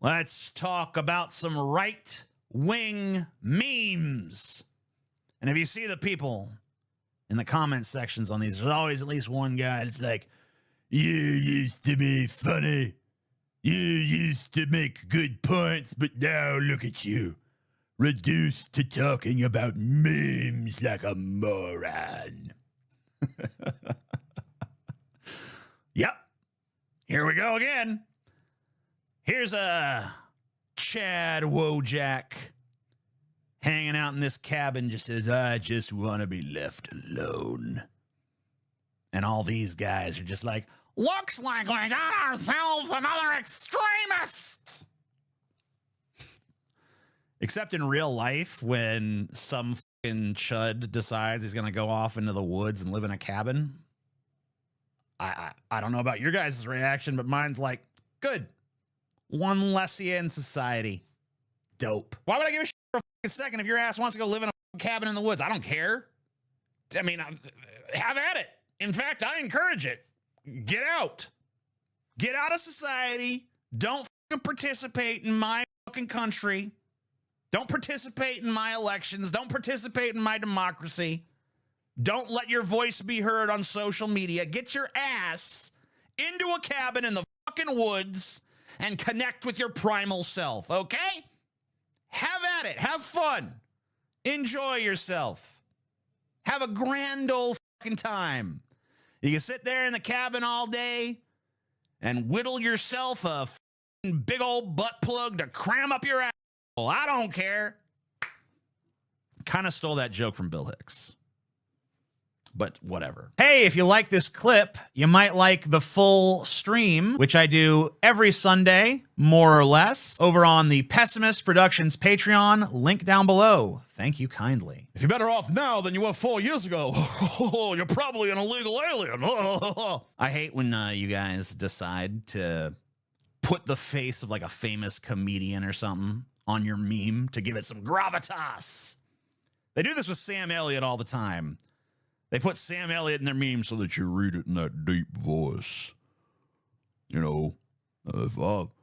Let's talk about some right-wing memes. And if you see the people in the comment sections on these, there's always at least one guy that's like, you used to be funny. You used to make good points, but now look at you. Reduced to talking about memes like a moron. Yep. Here we go again. Here's a Chad Wojak hanging out in this cabin, just says, I just want to be left alone. And all these guys are just like, looks like we got ourselves another extremist. Except in real life, when some fucking chud decides he's going to go off into the woods and live in a cabin, I don't know about your guys' reaction, but mine's like, good. One less in society. Dope. Why would I give a shit for a fucking second if your ass wants to go live in a cabin in the woods? I don't care. I mean, have at it. In fact, I encourage it. Get out. Get out of society. Don't fucking participate in my fucking country. Don't participate in my elections. Don't participate in my democracy. Don't let your voice be heard on social media. Get your ass into a cabin in the fucking woods and connect with your primal self, okay? Have at it. Have fun. Enjoy yourself. Have a grand old fucking time. You can sit there in the cabin all day and whittle yourself a fucking big old butt plug to cram up your asshole. I don't care. Kind of stole that joke from Bill Hicks. But whatever. Hey, if you like this clip, you might like the full stream, which I do every Sunday, more or less, over on the Pessimist Productions Patreon, link down below. Thank you kindly. If you're better off now than you were 4 years ago, you're probably an illegal alien. I hate when you guys decide to put the face of like a famous comedian or something on your meme to give it some gravitas. They do this with Sam Elliott all the time. They put Sam Elliott in their meme so that you read it in that deep voice. You know, if I'll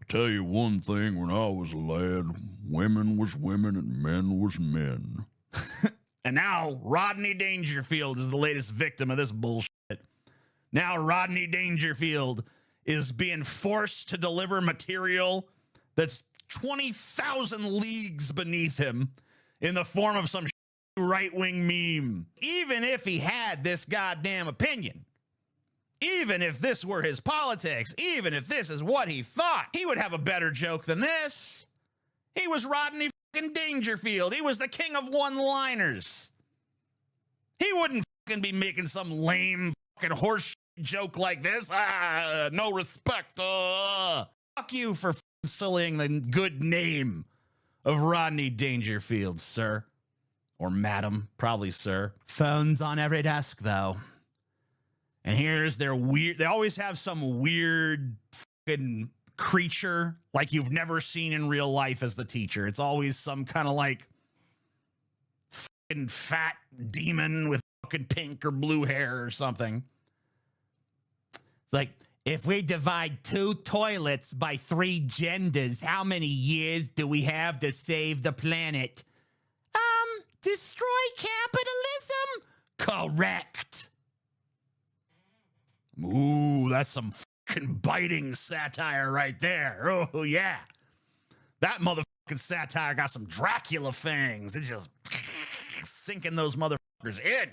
tell you one thing, when I was a lad, women was women and men was men. And now Rodney Dangerfield is the latest victim of this bullshit. Now Rodney Dangerfield is being forced to deliver material that's 20,000 leagues beneath him in the form of some right-wing meme. Even if he had this goddamn opinion, even if this were his politics, even if this is what he thought, he would have a better joke than this. He was Rodney fucking Dangerfield. He was the king of one-liners. He wouldn't fucking be making some lame fucking horse joke like this. No respect. Fuck you for fucking sullying the good name of Rodney Dangerfield, sir. Or madam, probably sir. Phones on every desk, though. And here's their weird... They always have some weird fucking creature like you've never seen in real life as the teacher. It's always some kind of like fucking fat demon with fucking pink or blue hair or something. It's like, if we divide 2 toilets by 3 genders, how many years do we have to save the planet? Destroy capitalism? Correct. Ooh, that's some fucking biting satire right there. Oh, yeah. That motherfucking satire got some Dracula fangs. It's just sinking those motherfuckers in.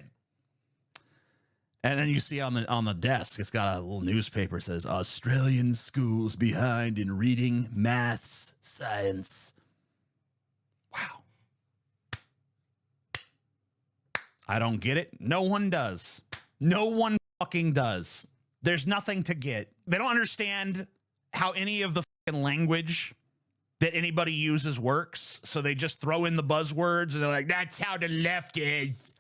And then you see on the desk, it's got a little newspaper that says, Australian schools behind in reading, maths, science. Wow. I don't get it. No one does. No one fucking does. There's nothing to get. They don't understand how any of the fucking language that anybody uses works. So they just throw in the buzzwords and they're like, that's how the left is.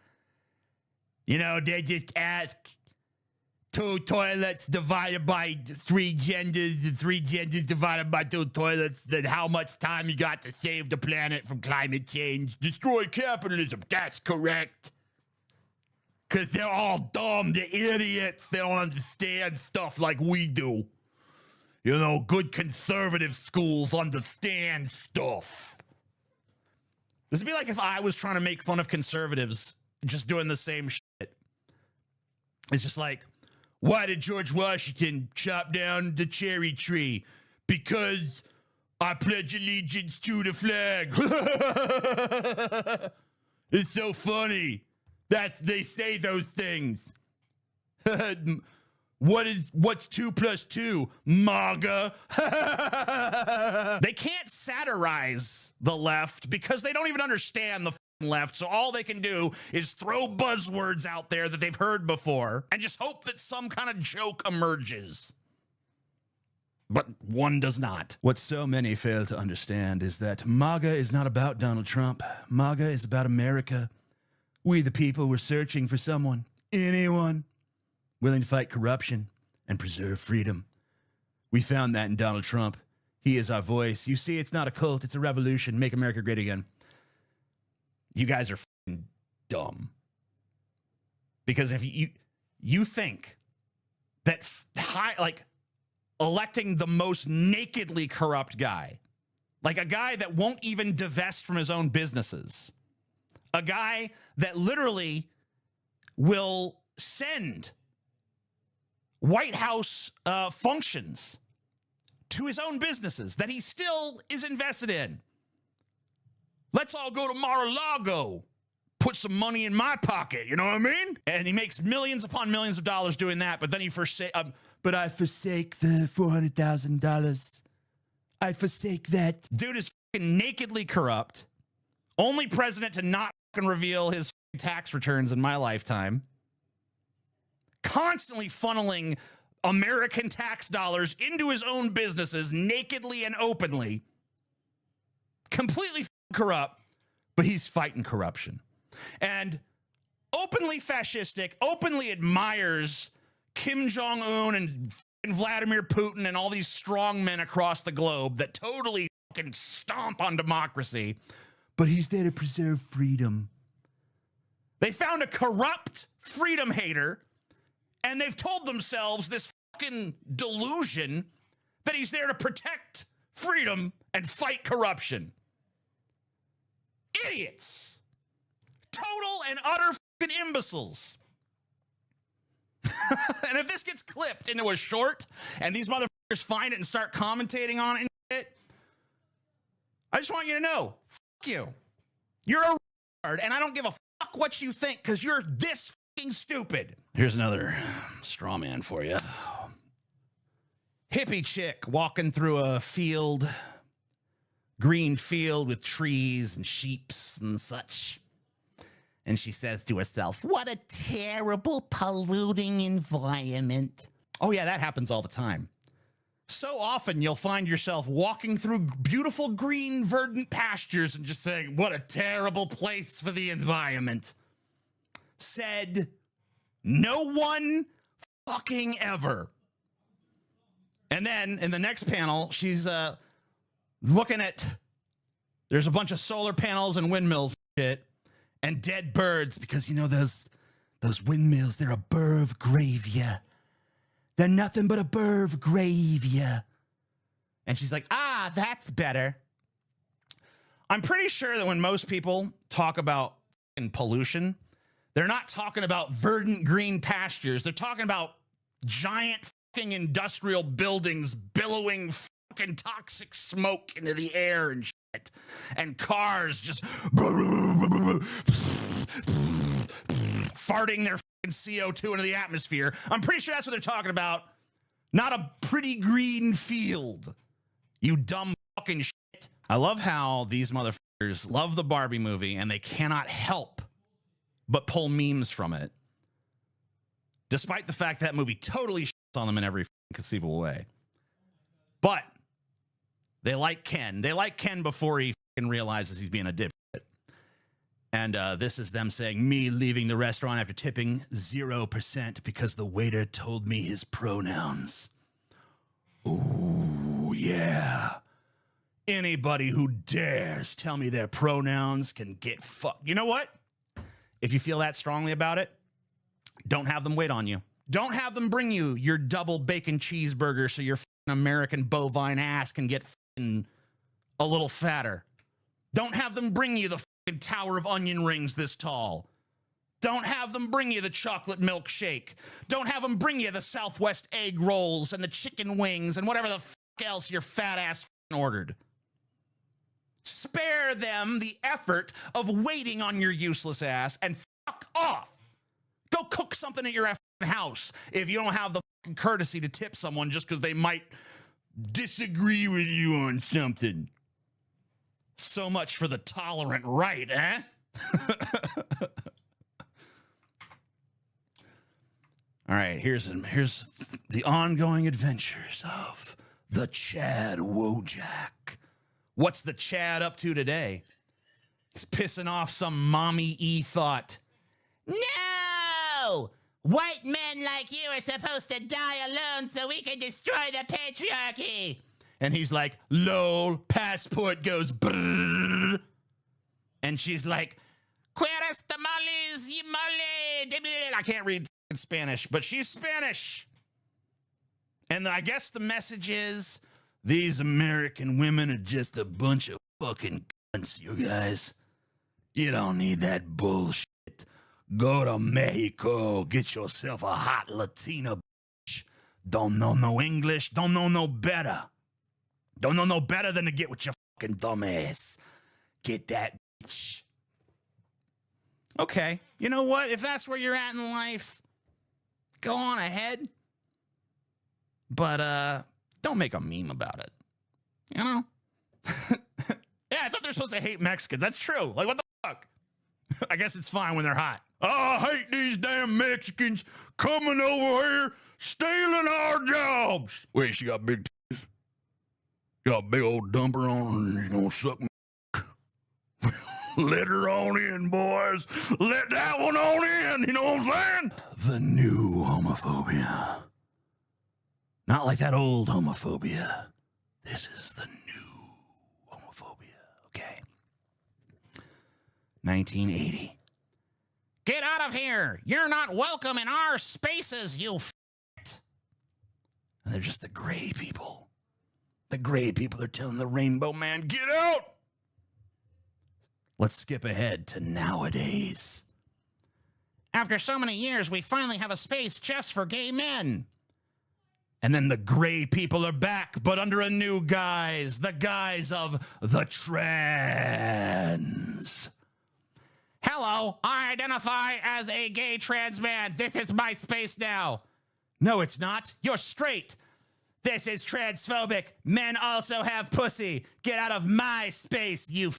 You know, they just ask 2 toilets divided by 3 genders and 3 genders divided by 2 toilets. Then how much time you got to save the planet from climate change? Destroy capitalism. That's correct. Because they're all dumb. They're idiots. They don't understand stuff like we do. You know, good conservative schools understand stuff. This would be like if I was trying to make fun of conservatives just doing the same shit. It's just like, why did George Washington chop down the cherry tree? Because I pledge allegiance to the flag. It's so funny. They say those things. What's 2 + 2? MAGA. They can't satirize the left because they don't even understand the left. So all they can do is throw buzzwords out there that they've heard before and just hope that some kind of joke emerges. But one does not. What so many fail to understand is that MAGA is not about Donald Trump. MAGA is about America. We, the people, were searching for someone, anyone, willing to fight corruption and preserve freedom. We found that in Donald Trump. He is our voice. You see, it's not a cult. It's a revolution. Make America great again. You guys are f***ing dumb. Because if you think that electing the most nakedly corrupt guy, like a guy that won't even divest from his own businesses, a guy that literally will send White House functions to his own businesses that he still is invested in. Let's all go to Mar-a-Lago, put some money in my pocket, you know what I mean? And he makes millions upon millions of dollars doing that, but then he but I forsake the $400,000. I forsake that. Dude is fucking nakedly corrupt. Only president to not fucking reveal his tax returns in my lifetime. Constantly funneling American tax dollars into his own businesses nakedly and openly. Completely corrupt, but he's fighting corruption. And openly fascistic, openly admires Kim Jong-un and Vladimir Putin and all these strong men across the globe that totally fucking stomp on democracy, but he's there to preserve freedom. They found a corrupt freedom hater, and they've told themselves this fucking delusion that he's there to protect freedom and fight corruption. Idiots. Total and utter fucking imbeciles. And if this gets clipped into a short and these motherfuckers find it and start commentating on it and shit, I just want you to know, fuck you. You're a retard, and I don't give a fuck what you think because you're this fucking stupid. Here's another straw man for you. Hippie chick walking through a field, green field with trees and sheeps and such. And she says to herself, what a terrible polluting environment. Oh yeah, that happens all the time. So often you'll find yourself walking through beautiful green verdant pastures and just saying, what a terrible place for the environment. Said no one fucking ever. And then in the next panel, she's looking at, there's a bunch of solar panels and windmills and shit, and dead birds, because, you know, those windmills, they're a bird graveyard. They're nothing but a bird graveyard. And she's like, ah, that's better. I'm pretty sure that when most people talk about pollution, they're not talking about verdant green pastures. They're talking about giant fucking industrial buildings billowing fucking toxic smoke into the air and shit. And cars just farting their fucking CO2 into the atmosphere. I'm pretty sure that's what they're talking about. Not a pretty green field. You dumb fucking shit. I love how these motherfuckers love the Barbie movie and they cannot help but pull memes from it. Despite the fact that movie totally shits on them in every conceivable way. But they like Ken. They like Ken before he fucking realizes he's being a dipshit. And this is them saying, me leaving the restaurant after tipping 0% because the waiter told me his pronouns. Ooh, yeah. Anybody who dares tell me their pronouns can get fucked. You know what? If you feel that strongly about it, don't have them wait on you. Don't have them bring you your double bacon cheeseburger so your American bovine ass can get a little fatter. Don't have them bring you the tower of onion rings this tall. Don't have them bring you the chocolate milkshake. Don't have them bring you the Southwest egg rolls and the chicken wings and whatever the else your fat ass ordered. Spare them the effort of waiting on your useless ass and fuck off. Go cook something at your house if you don't have the courtesy to tip someone just because they might disagree with you on something. So much for the tolerant right, eh? All right, here's the ongoing adventures of the Chad Wojak. What's the Chad up to today? He's pissing off some mommy thought. No! White men like you are supposed to die alone so we can destroy the patriarchy. And he's like, lol, passport goes brrrr. And she's like, quieres tamales y mole. I can't read Spanish, but she's Spanish. And I guess the message is, these American women are just a bunch of fucking cunts, you guys. You don't need that bullshit. Go to Mexico, get yourself a hot Latina bitch. Don't know no English, don't know no better. Don't know no better than to get with your fucking dumb ass. Get that bitch. Okay, you know what? If that's where you're at in life, go on ahead. But don't make a meme about it. You know? Yeah, I thought they're supposed to hate Mexicans. That's true. Like, what the fuck? I guess it's fine when they're hot. Oh, I hate these damn Mexicans coming over here, stealing our jobs. Wait, she got big titties? Got a big old dumper on her, and she's gonna suck my let her on in, boys. Let that one on in, you know what I'm saying? The new homophobia. Not like that old homophobia. This is the new homophobia, okay? 1980. Get out of here! You're not welcome in our spaces, you f***. And they're just the gray people. The gray people are telling the rainbow man, get out! Let's skip ahead to nowadays. After so many years, we finally have a space just for gay men. And then the gray people are back, but under a new guise, the guise of the trans. Hello, I identify as a gay trans man. This is my space now. No, it's not. You're straight. This is transphobic. Men also have pussy. Get out of my space, you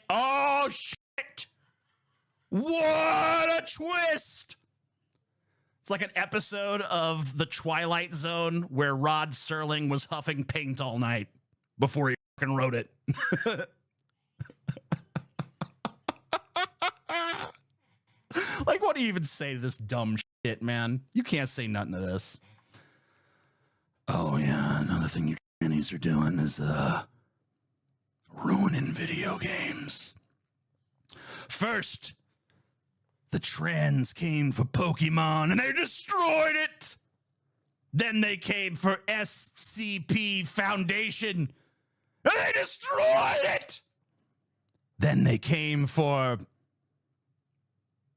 Oh, shit. What a twist. It's like an episode of The Twilight Zone where Rod Serling was huffing paint all night before he fucking wrote it. Like, what do you even say to this dumb shit, man? You can't say nothing to this. Oh, yeah, another thing you trannies are doing is, ruining video games. First, the trans came for Pokemon and they destroyed it. Then they came for SCP Foundation and they destroyed it. Then they came for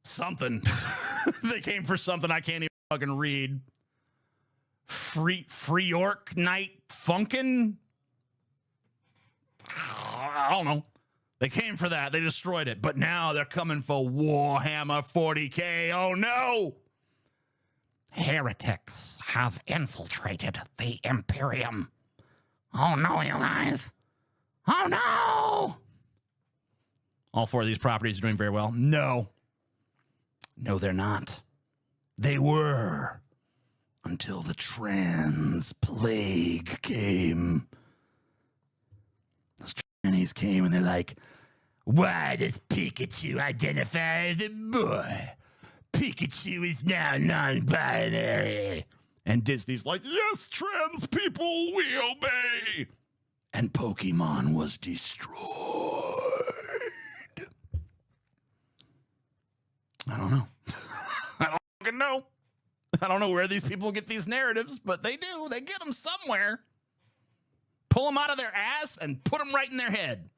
something. They came for something I can't even fucking read. Free York Night Funkin'? I don't know. They came for that. They destroyed it. But now they're coming for Warhammer 40K. Oh, no. Heretics have infiltrated the Imperium. Oh, no, you guys. Oh, no. All four of these properties are doing very well. No. No, they're not. They were. Until the trans plague came. Those trannies came and they're like, why does Pikachu identify as a boy? Pikachu is now non-binary. And Disney's like, yes, trans people, we obey. And Pokemon was destroyed. I don't know. I don't fucking know. I don't know where these people get these narratives, but they do. They get them somewhere. pull them out of their ass and put them right in their head.